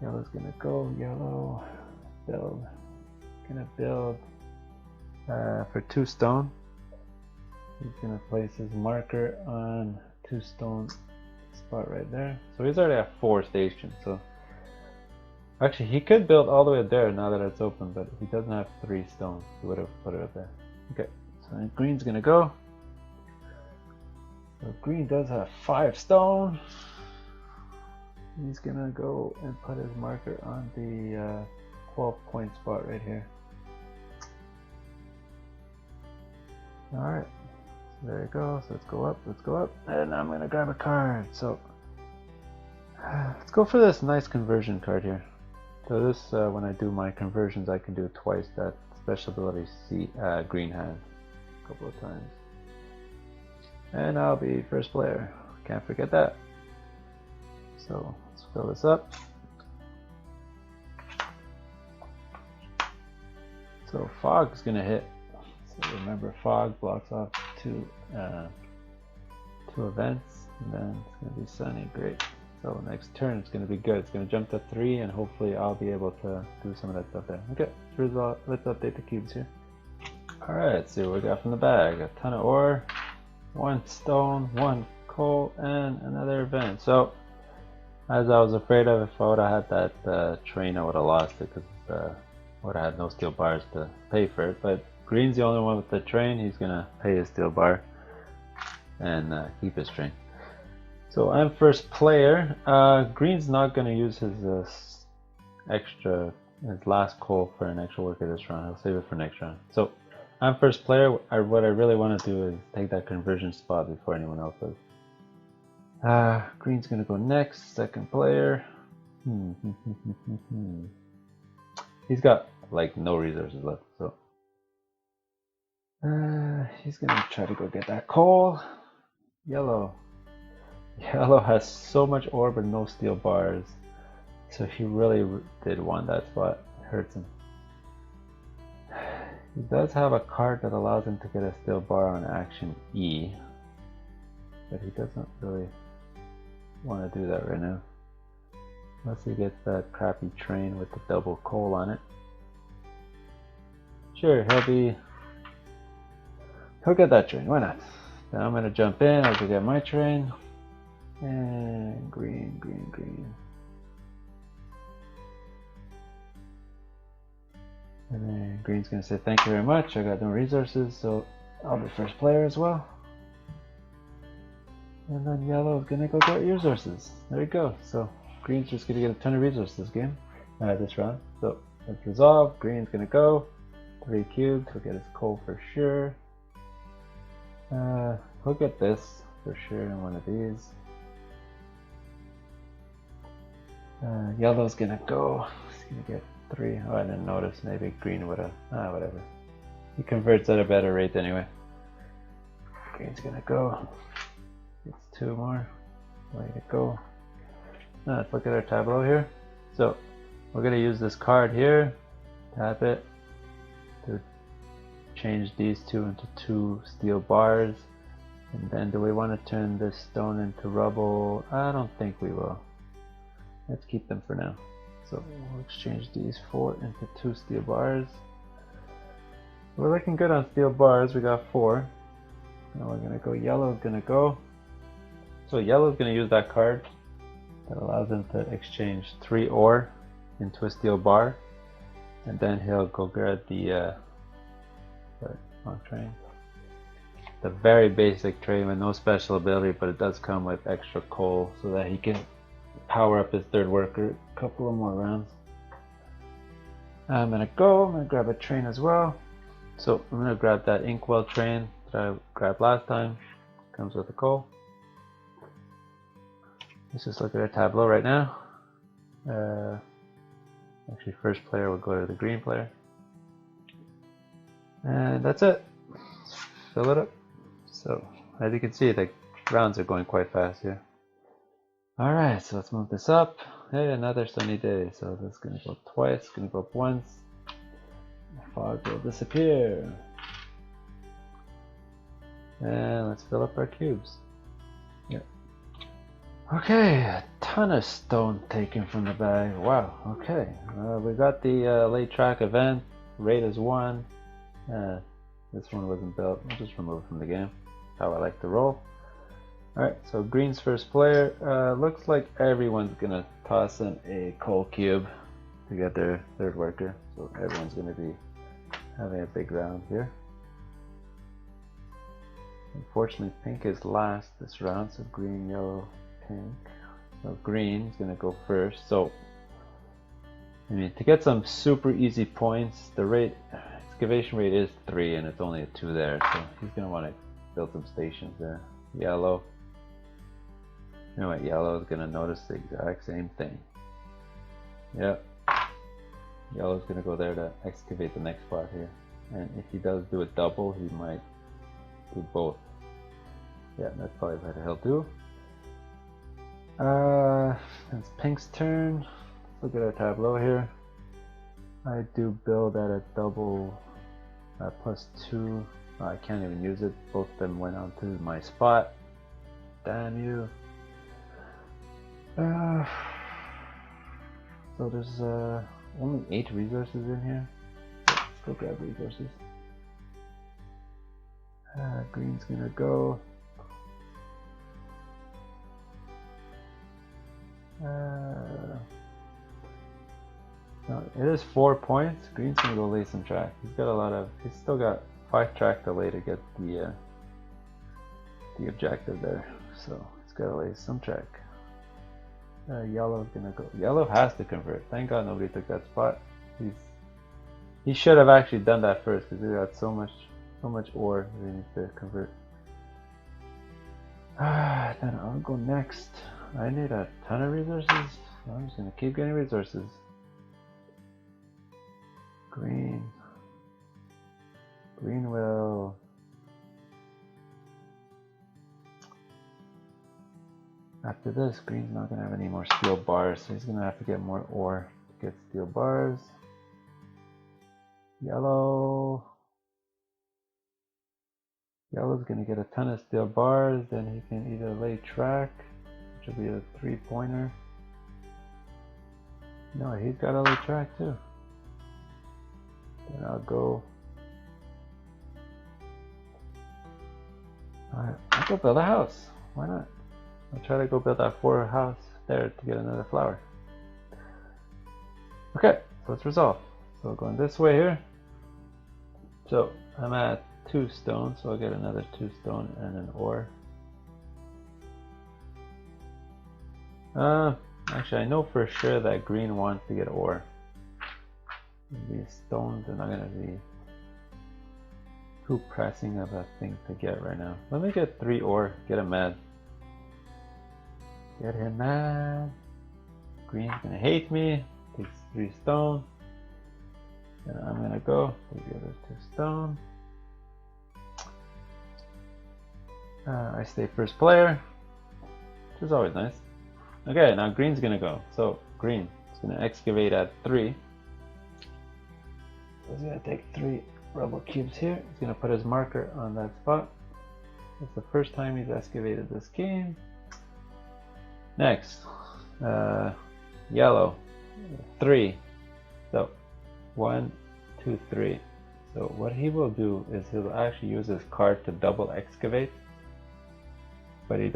Speaker 1: Yellow's gonna go. Yellow build. Gonna build for 2 stone. He's gonna place his marker on 2 stone spot right there. So he's already at 4 stations. So actually, he could build all the way up there now that it's open, but he doesn't have 3 stones. He would have put it up there. Okay, so green's gonna go. So green does have 5 stone. He's gonna go and put his marker on the 12-point spot right here. Alright, so there you go. So let's go up, and I'm gonna grab a card. So let's go for this nice conversion card here. So this, when I do my conversions, I can do twice that special ability green has, a couple of times. And I'll be first player, can't forget that. So let's fill this up. So fog's gonna hit. So remember, fog blocks off two events, and then it's gonna be sunny. Great. So next turn it's gonna be good. It's gonna jump to 3, and hopefully I'll be able to do some of that stuff there. Okay, let's update the cubes here. All right, let's see what we got from the bag. A ton of ore, 1 stone, 1 coal, and another event. So as I was afraid of, if I would have had that train, I would have lost it, because I would have had no steel bars to pay for it. But green's the only one with the train. He's gonna pay his steel bar and keep his train. So I'm first player. Green's not gonna use his last coal for an extra worker this round. He'll save it for next round. So I'm first player. What I really want to do is take that conversion spot before anyone else does. Green's gonna go next, second player. He's got like no resources left, so he's gonna try to go get that coal. Yellow has so much ore but no steel bars, so he really did want that spot. It hurts him. He does have a card that allows him to get a steel bar on action E, but he doesn't really want to do that right now, unless he gets that crappy train with the double coal on it. Sure, he'll get that train, why not? Then I'm gonna jump in, I'll go get my train, and green. And then green's gonna say thank you very much, I got no resources, so I'll be first player as well. And then yellow's gonna go get resources. There you go. So green's just gonna get a ton of resources this game, this round. So let's resolve. Green's gonna go 3 cubes. He'll get his coal for sure. He'll get this for sure in one of these. Yellow's gonna go. He's gonna get 3. Oh, I didn't notice. Maybe green would have. Whatever. He converts at a better rate anyway. Green's gonna go. It's 2 more. Way to go. Let's look at our tableau here. So we're gonna use this card here. Tap it to change these 2 into 2 steel bars. And then do we want to turn this stone into rubble? I don't think we will. Let's keep them for now. So we'll exchange these 4 into 2 steel bars. We're looking good on steel bars. We got 4. Now we're gonna go. Yellow's gonna go. So yellow's gonna use that card that allows him to exchange 3 ore into a steel bar, and then he'll go grab the wrong train. The very basic train with no special ability, but it does come with extra coal so that he can power up his 3rd worker a couple of more rounds. I'm gonna grab a train as well. So I'm gonna grab that inkwell train that I grabbed last time. Comes with the coal. Let's just look at our tableau right now. Actually, first player will go to the green player. And that's it. Fill it up. So, as you can see, the rounds are going quite fast here. Alright, so let's move this up. Hey, another sunny day. So this is going to go twice, going to go up once. The fog will disappear. And let's fill up our cubes. Yep. Okay, a ton of stone taken from the bag. Wow, okay. We got the late track event. Rate is 1. This one wasn't built. I'll just remove it from the game. How I like to roll. Alright, so green's first player. Looks like everyone's gonna toss in a coal cube to get their 3rd worker. So everyone's gonna be having a big round here. Unfortunately, pink is last this round, so green, yellow, pink. So green is gonna go first. So I mean, to get some super easy points, the excavation rate is 3 and it's only a 2 there, so he's gonna want to build some stations there. Yellow. You know what, yellow is gonna notice the exact same thing. Yep. Yellow's gonna go there to excavate the next spot here. And if he does do a double, he might do both. Yeah, that's probably what he'll do. It's pink's turn. Look at our tableau here. I do build at a double +2. I can't even use it. Both of them went onto my spot. Damn you. So there's only 8 resources in here. Let's go grab resources. Green's gonna go. No, it is 4 points. Green's gonna go lay some track. He's still got 5 track to lay to get the objective there. So he's gotta lay some track. Yellow's gonna go. Yellow has to convert. Thank God nobody took that spot. He should have actually done that first because he got so much ore that he needs to convert. Then I'll go next. I need a ton of resources. So I'm just gonna keep getting resources. Green will. After this, green's not gonna have any more steel bars, so he's gonna have to get more ore to get steel bars. Yellow's gonna get a ton of steel bars, then he can either lay track, which will be a 3-pointer. No, he's gotta lay track too. Then I'll go. Alright, I'll go build a house. Why not? I'll try to go build that 4 house there to get another flower. Okay, so it's resolved. So going this way here. So I'm at 2 stone, so I'll get another 2 stone and an ore. Actually, I know for sure that green wants to get ore. These stones are not going to be too pressing of a thing to get right now. Let me get 3 ore, get him mad. Get him mad. Green's going to hate me. Takes 3 stone. And I'm going to go take the other 2 stone. I stay first player, which is always nice. Okay, now green's going to go. So green is going to excavate at 3. He's going to take 3 rubble cubes here. He's going to put his marker on that spot. It's the first time he's excavated this game. Next, yellow, 3. So 1, 2, 3. So what he will do is he'll actually use his card to double excavate. But he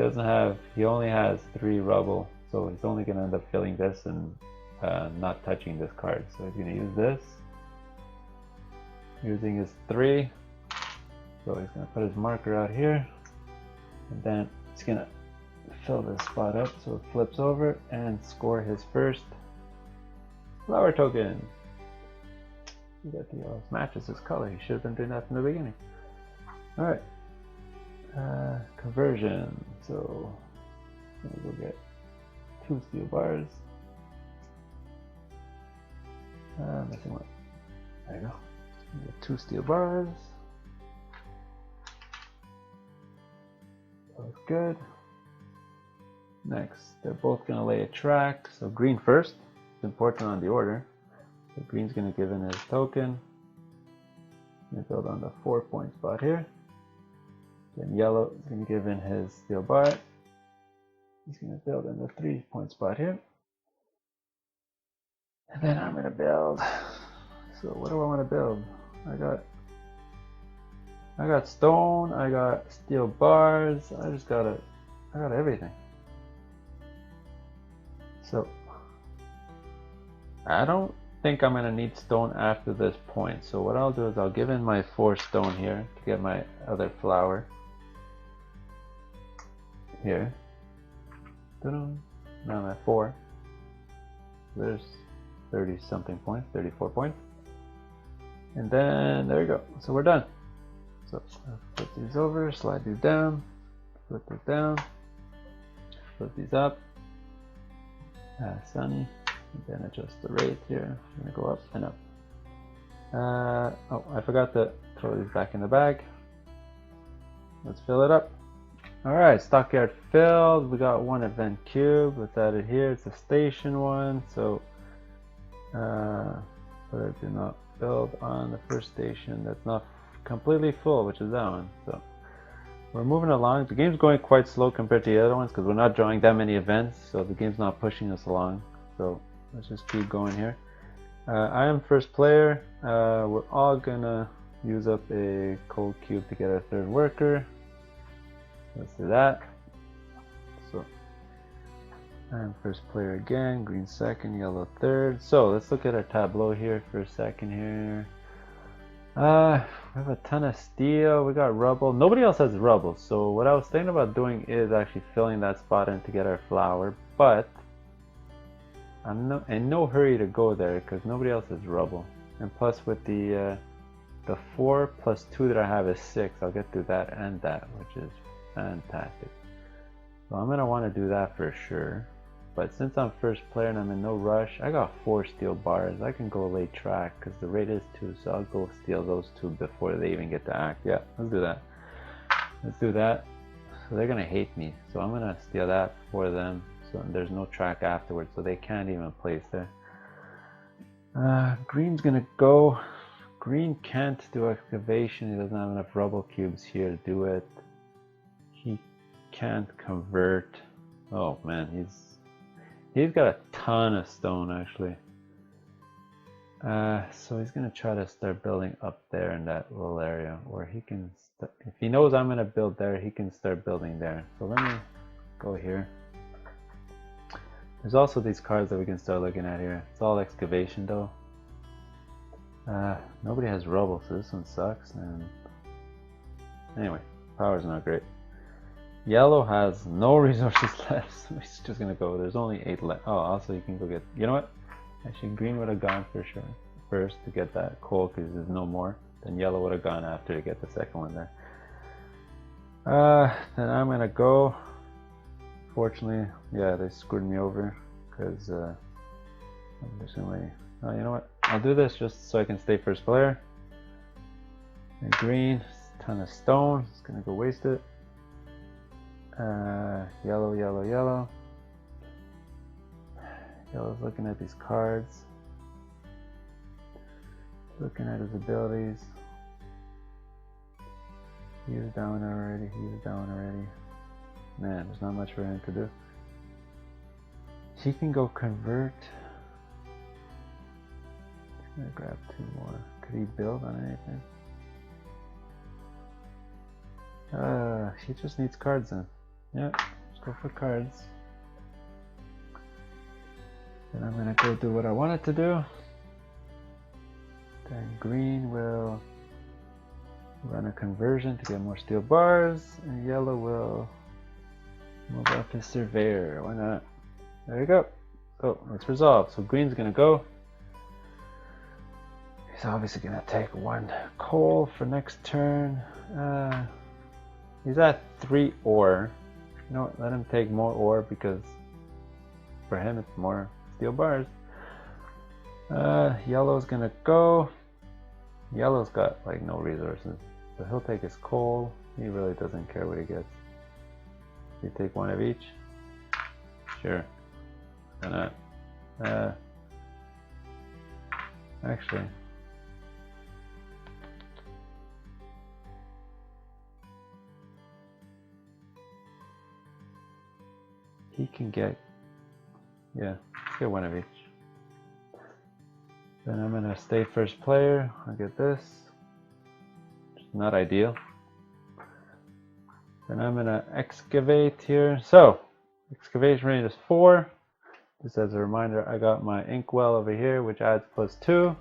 Speaker 1: only has 3 rubble. So he's only going to end up filling this and not touching this card. So he's going to use this. Using his 3, so he's going to put his marker out here, and then he's going to fill this spot up so it flips over and score his first flower token. That matches his color. He should have been doing that from the beginning. Alright, conversion. So I'm going to go get 2 steel bars. Missing one. There you go. Get 2 steel bars. Looks good. Next, they're both going to lay a track. So green first. It's important on the order. So green's going to give in his token. Going to build on the 4-point spot here. Then yellow is going to give in his steel bar. He's going to build in the 3-point spot here. And then I'm going to build. So what do I want to build? I got stone, I got steel bars, I got everything. So I don't think I'm gonna need stone after this point. So what I'll do is I'll give in my 4 stone here to get my other flower. here. Now I'm at 4. There's 30 something points, 34 points. And then there you go. So we're done. So flip these over, slide these down, flip this down, flip these up. Sunny. And then adjust the rate here. I'm gonna go up and up. Oh, I forgot to throw these back in the bag. Let's fill it up. Alright, stockyard filled. We got one event cube. Let's add it here. It's a station one. So, but I did not build on the first station. That's not completely full, which is that one. So, we're moving along. The game's going quite slow compared to the other ones because we're not drawing that many events. So, the game's not pushing us along. So, let's just keep going here. I am first player. We're all gonna use up a coal cube to get our third worker. Let's do that. So I am first player again, green second, yellow third. So let's look at our tableau here for a second here. We have a ton of steel, we got rubble. Nobody else has rubble, so what I was thinking about doing is actually filling that spot in to get our flour, but I'm in no hurry to go there because nobody else has rubble. And plus with the 4 plus 2 that I have is 6, I'll get through that and that, which is fantastic. So I'm gonna want to do that for sure. But since I'm first player and I'm in no rush, I got 4 steel bars. I can go lay track because the rate is 2, so I'll go steal those 2 before they even get to act. Yeah, let's do that. Let's do that. So they're gonna hate me, so I'm gonna steal that for them. So there's no track afterwards, so they can't even place there. Green's gonna go. Green can't do excavation. He doesn't have enough rubble cubes here to do it. He can't convert. Oh man, he's got a ton of stone actually. So he's gonna try to start building up there in that little area where he can. If he knows I'm gonna build there, he can start building there. So let me go here. There's also these cards that we can start looking at here. It's all excavation though. Nobody has rubble, so this one sucks. And anyway, power's not great. Yellow has no resources left, so he's just gonna go. There's only 8 left. Oh, also you can go get. You know what? Actually, green would have gone for sure first to get that coal because there's no more. Then yellow would have gone after to get the second one there. Then I'm gonna go. Fortunately, yeah, they screwed me over because I'm just gonna. Oh, you know what? I'll do this just so I can stay first player. And green, ton of stone. It's gonna go waste it. Yellow, yellow, yellow. Yellow's looking at these cards. Looking at his abilities. He's down already. He's down already. Man, there's not much for him to do. He can go convert. I'm gonna grab 2 more. Could he build on anything? He just needs cards then. Yeah, let's go for cards. Then I'm gonna go do what I wanted to do. Then green will run a conversion to get more steel bars, and yellow will move up his surveyor. Why not? There you go. So it's resolved. So green's gonna go. He's obviously gonna take 1 coal for next turn. He's at 3 ore. You know what? Let him take more ore because for him it's more steel bars. Yellow's gonna go. Yellow's got like no resources, so he'll take his coal. He really doesn't care what he gets. You take 1 of each. Sure. Why not? Actually. He can get, yeah, let's get 1 of each. Then I'm gonna stay first player. I'll get this. It's not ideal. Then I'm gonna excavate here. So, excavation rate is 4. Just as a reminder, I got my inkwell over here, which adds +2.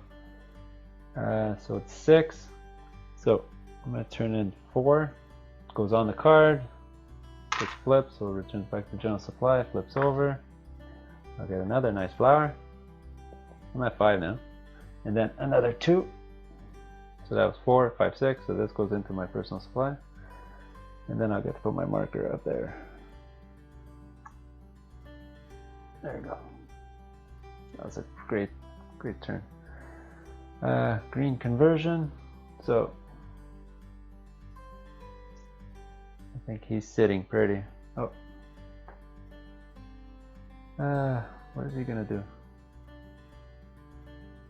Speaker 1: So it's 6. So I'm gonna turn in 4. Goes on the card. Which flips, so it returns back to general supply, flips over. I'll get another nice flower. I'm at 5 now. And then another 2. So that was 4, 5, 6. So this goes into my personal supply. And then I'll get to put my marker up there. There you go. That was a great turn. Green conversion. So I think he's sitting pretty. Oh. What is he gonna do?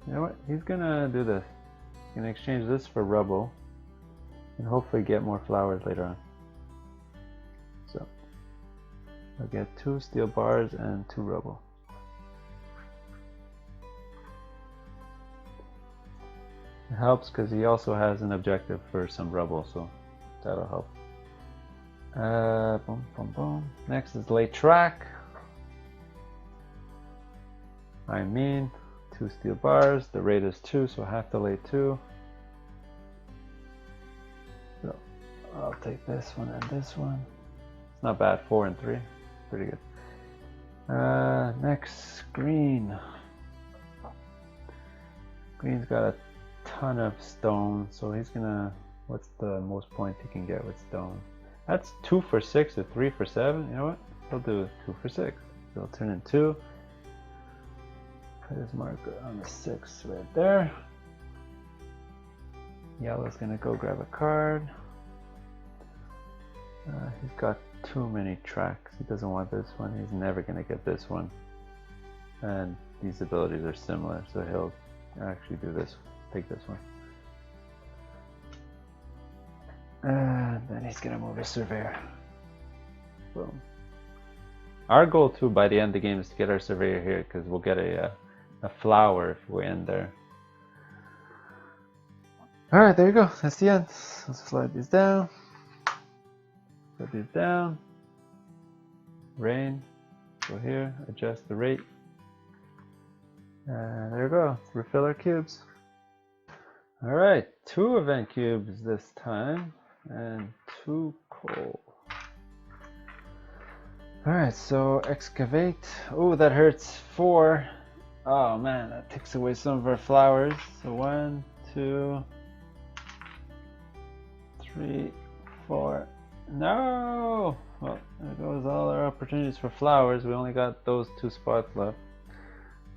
Speaker 1: You know what? He's gonna do this. He's gonna exchange this for rubble and hopefully get more flowers later on. So I'll get 2 steel bars and 2 rubble. It helps because he also has an objective for some rubble, so that'll help. Boom, boom, boom. Next is lay track. I mean, 2 steel bars. The rate is 2, so I have to lay 2. So I'll take this one and this one. It's not bad. 4 and 3. Pretty good. Next, green. Green's got a ton of stone, so he's gonna. What's the most points he can get with stone? That's 2 for 6 or 3 for 7. You know what? He'll do 2 for 6. So he'll turn in 2. Put his marker on the 6 right there. Yellow's gonna go grab a card. He's got too many tracks. He doesn't want this one. He's never gonna get this one. And these abilities are similar, so he'll actually do this. Take this one. And then he's gonna move his surveyor. Boom. Our goal too by the end of the game is to get our surveyor here, because we'll get a flower if we end there. Alright, there you go. That's the end. Let's slide these down. Slide these down. Rain. Go here. Adjust the rate. And there you go. Let's refill our cubes. Alright, 2 event cubes this time. And 2 coal. Alright, so excavate. Oh, that hurts. 4. Oh man, that takes away some of our flowers. So 1, 2, 3, 4. No! Well, there goes all our opportunities for flowers. We only got those 2 spots left.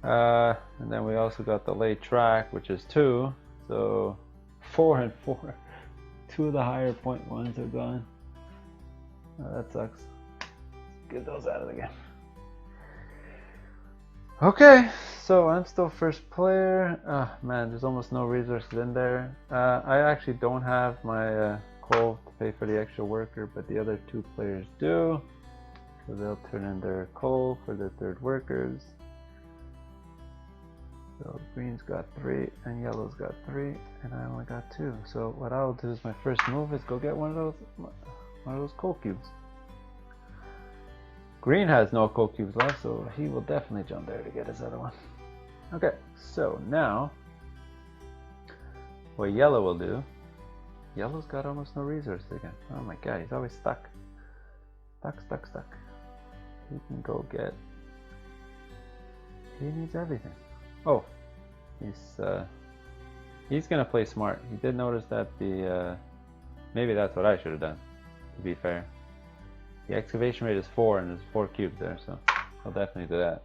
Speaker 1: And then we also got the late track, which is 2. So 4 and 4. 2 of the higher point ones are gone. Oh, that sucks. Get those out of the game. Okay, so I'm still first player. Man, there's almost no resources in there. I actually don't have my coal to pay for the extra worker, but the other 2 players do. So they'll turn in their coal for their 3rd workers. So green's got 3 and yellow's got 3 and I only got 2. So what I'll do is my first move is go get one of those coal cubes. Green has no coal cubes left, so he will definitely jump there to get his other one. Okay, so now what yellow will do. Yellow's got almost no resources again. Oh my god, he's always stuck. Stuck. He can go get. He needs everything. Oh, he's gonna play smart. He did notice that the maybe that's what I should have done, to be fair. The excavation rate is 4 and there's 4 cubes there, so I'll definitely do that.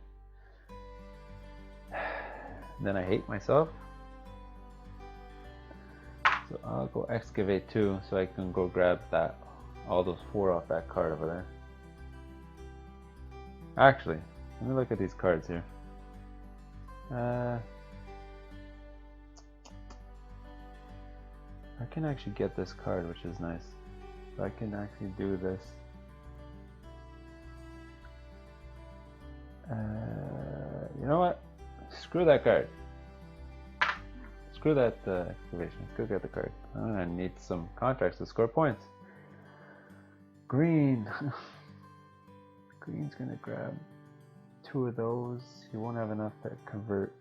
Speaker 1: Then I hate myself. So I'll go excavate 2 so I can go grab all those 4 off that card over there. Actually, let me look at these cards here. I can actually get this card, which is nice. So I can actually do this. You know what? Screw that card. Screw that excavation. Let's go get the card. I need some contracts to score points. Green. Green's gonna grab 2 of those. He won't have enough to convert,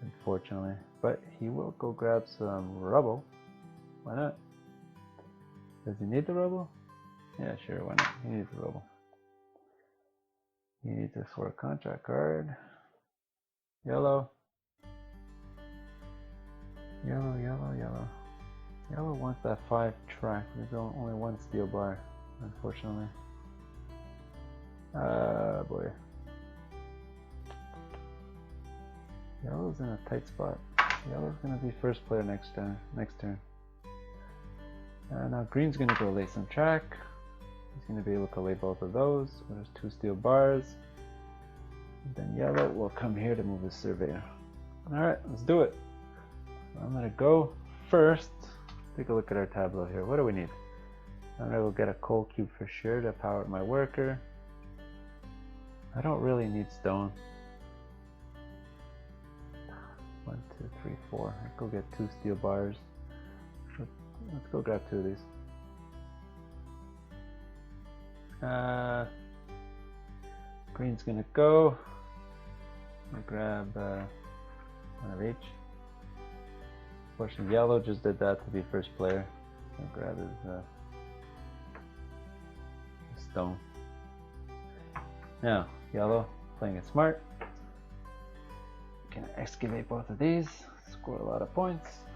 Speaker 1: unfortunately. But he will go grab some rubble. Why not? Does he need the rubble? Yeah, sure, why not? He needs a robo. He needs this for a contract card. Yellow. Yellow, yellow, yellow. Yellow wants that 5 track. There's only one steel bar, unfortunately. Boy. Yellow's in a tight spot. Yellow's gonna be first player next turn. Now green's gonna go lay some track. He's gonna be able to lay both of those. So there's 2 steel bars. And then yellow will come here to move his surveyor. Alright, let's do it. I'm gonna go first. Take a look at our tableau here. What do we need? I'm gonna go get a coal cube for sure to power my worker. I don't really need stone. 1, 2, 3, 4. Let's go get 2 steel bars. Let's go grab 2 of these. Green's gonna go. I'll grab 1 of each. Unfortunately, yellow just did that to be first player. I'll grab his stone. Now, yellow playing it smart. Gonna excavate both of these, score a lot of points.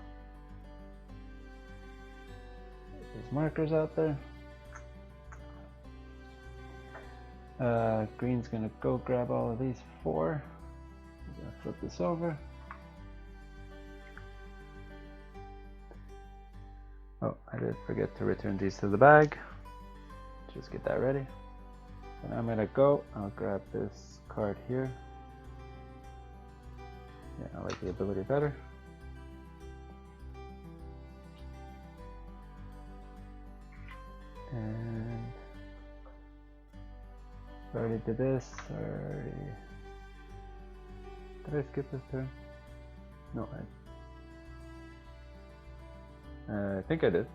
Speaker 1: There's markers out there. Green's gonna go grab all of these 4. I'm gonna flip this over. Oh, I did forget to return these to the bag. Just get that ready. And I'm gonna go, I'll grab this card here. Yeah, I like the ability better. And already did this, did I skip this turn? No, I think I did.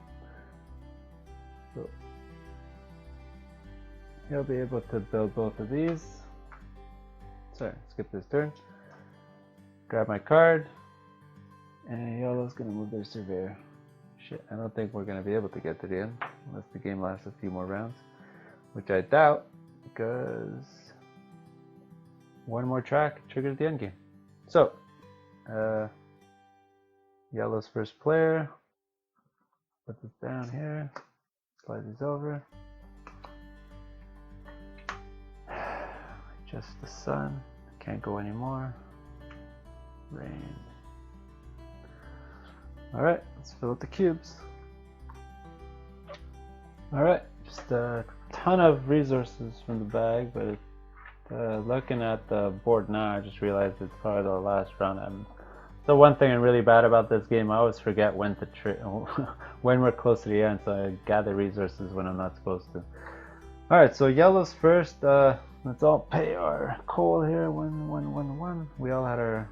Speaker 1: So he'll be able to build both of these. Sorry, skip this turn. Grab my card, and yellow's gonna move their surveyor. Shit, I don't think we're gonna be able to get to the end unless the game lasts a few more rounds, which I doubt, because 1 more track triggers the end game. So, yellow's first player. Put this down here. Slide these over. Adjust the sun. Can't go anymore. Rain. Alright, let's fill out the cubes. Alright, just a ton of resources from the bag, but looking at the board now, I just realized it's probably the last round. The one thing I'm really bad about this game, I always forget when to when we're close to the end, so I gather resources when I'm not supposed to. Alright, so yellow's first. Let's all pay our coal here. 1, 1, 1, 1. We all had our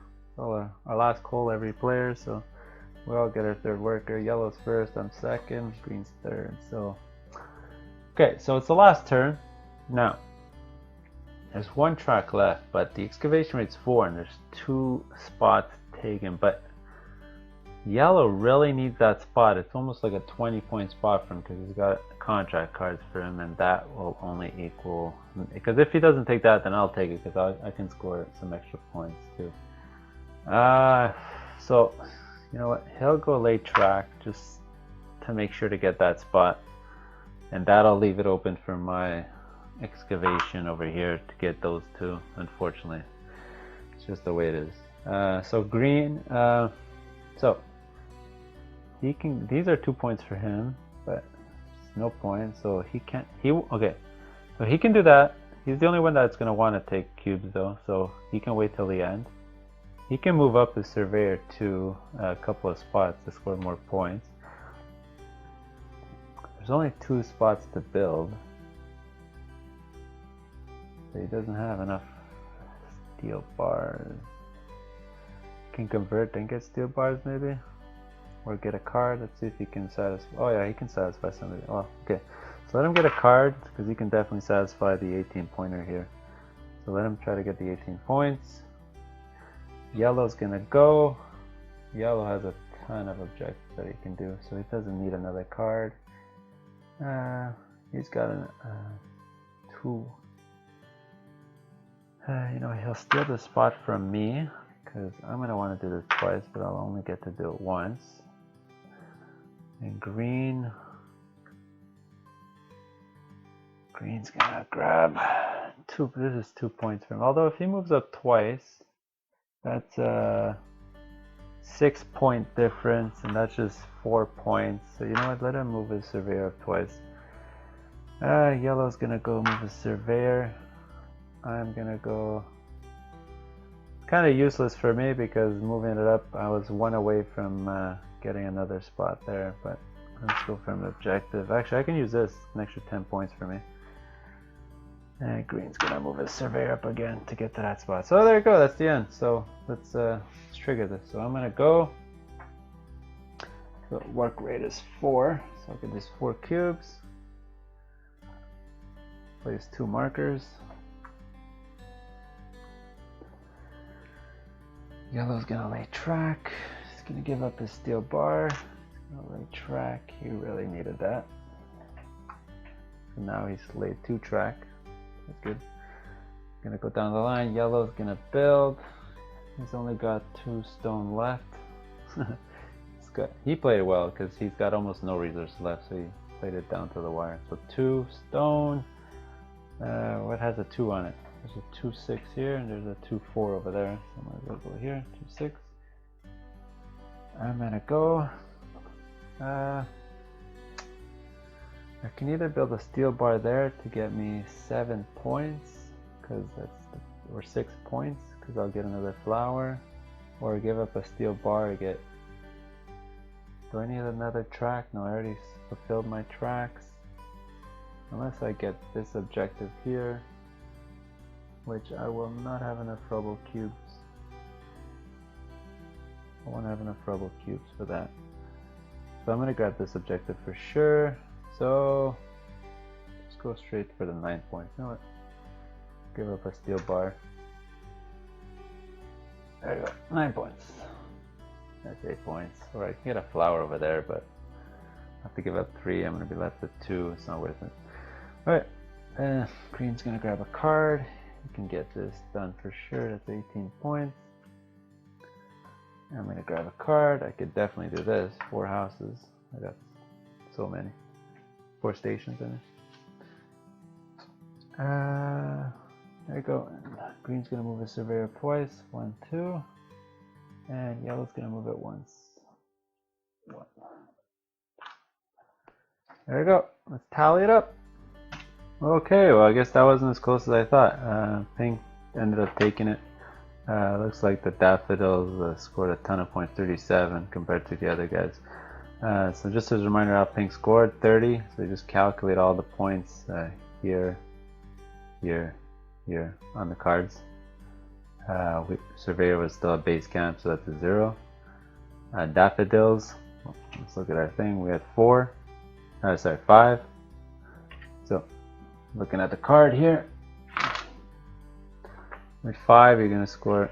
Speaker 1: last coal every player, so we all get our 3rd worker. Yellow's first, I'm second, green's 3rd. So okay, so it's the last turn. Now there's 1 track left, but the excavation rate's 4 and there's 2 spots taken, but yellow really needs that spot. It's almost like a 20-point spot for him because he's got contract cards for him, and that will only equal, because if he doesn't take that, then I'll take it because I can score some extra points too. So you know what, he'll go late track just to make sure to get that spot, and that'll leave it open for my excavation over here to get those 2. Unfortunately, it's just the way it is. So green, so he can, these are 2 points for him, but no points, so he can't, okay, so he can do that. He's the only one that's going to want to take cubes though, so he can wait till the end. He can move up his surveyor to a couple of spots to score more points. There's only 2 spots to build, so he doesn't have enough steel bars. Can convert and get steel bars maybe, or get a card. Let's see if he can satisfy. Oh yeah, he can satisfy somebody. Oh, okay, so let him get a card because he can definitely satisfy the 18 pointer here. So let him try to get the 18 points. Yellow's gonna go. Yellow has a ton of objectives that he can do, so he doesn't need another card. He's got a 2. You know, he'll steal the spot from me because I'm going to want to do this twice, but I'll only get to do it once. And Green's gonna grab 2. This is 2 points for him. Although if he moves up twice, that's a 6-point difference, and that's just 4 points. So you know what? Let him move his surveyor up twice. Yellow's gonna go move his surveyor. I'm gonna go. It's kind of useless for me because moving it up, I was 1 away from getting another spot there. But let's go for an objective. Actually, I can use this, an extra 10 points for me. And Green's gonna move his surveyor up again to get to that spot. So there you go, that's the end. So let's trigger this. So I'm gonna go. So work rate is 4. So I'll get these 4 cubes. Place 2 markers. Yellow's gonna lay track. He's gonna give up his steel bar. He's gonna lay track. He really needed that. So now he's laid 2 track. That's good. Gonna go down the line. Yellow's gonna build. He's only got 2 stone left. He played well because he's got almost no resources left, so he played it down to the wire. So 2 stone. What has a 2 on it? There's a 2-6 here, and there's a 2-4 over there. So I'm gonna go here. 2-6. I'm gonna go. I can either build a steel bar there to get me 7 points, or 6 points, because I'll get another flower, or give up a steel bar to get. Do I need another track? No, I already fulfilled my tracks. Unless I get this objective here, which I will not have enough rubble cubes. I won't have enough rubble cubes for that. So I'm gonna grab this objective for sure. So let's go straight for the 9 points. You know what? Give up a steel bar. There you go. 9 points. That's 8 points. Or I can get a flower over there, but I have to give up 3. I'm going to be left with 2. It's not worth it. Alright. Green's going to grab a card. You can get this done for sure. That's 18 points. I'm going to grab a card. I could definitely do this. 4 houses. I got so many. 4 stations in it. There you go. Green's gonna move a surveyor twice. 1, 2. And yellow's gonna move it once. 1. There you go. Let's tally it up. Okay, well I guess that wasn't as close as I thought. Pink ended up taking it. Looks like the Daffodils scored a ton of points, 37 compared to the other guys. So just as a reminder how Pink scored, 30. So you just calculate all the points here, here, here on the cards. Surveyor was still a base camp, so that's a 0. Daffodils, let's look at our thing. We had 4. Sorry, 5. So looking at the card here, with 5 you're going to score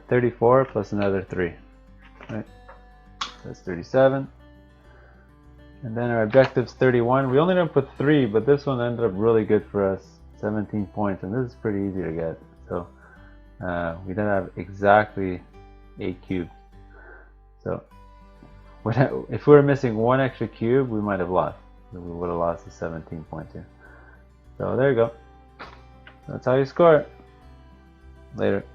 Speaker 1: 34 plus another 3. Right, that's 37. And then our objective's 31. We only ended up with 3, but this one ended up really good for us. 17 points, and this is pretty easy to get. So we did have exactly 8 cubes. So if we were missing 1 extra cube, we might have lost. We would have lost the 17 points here. So there you go. That's how you score it. Later.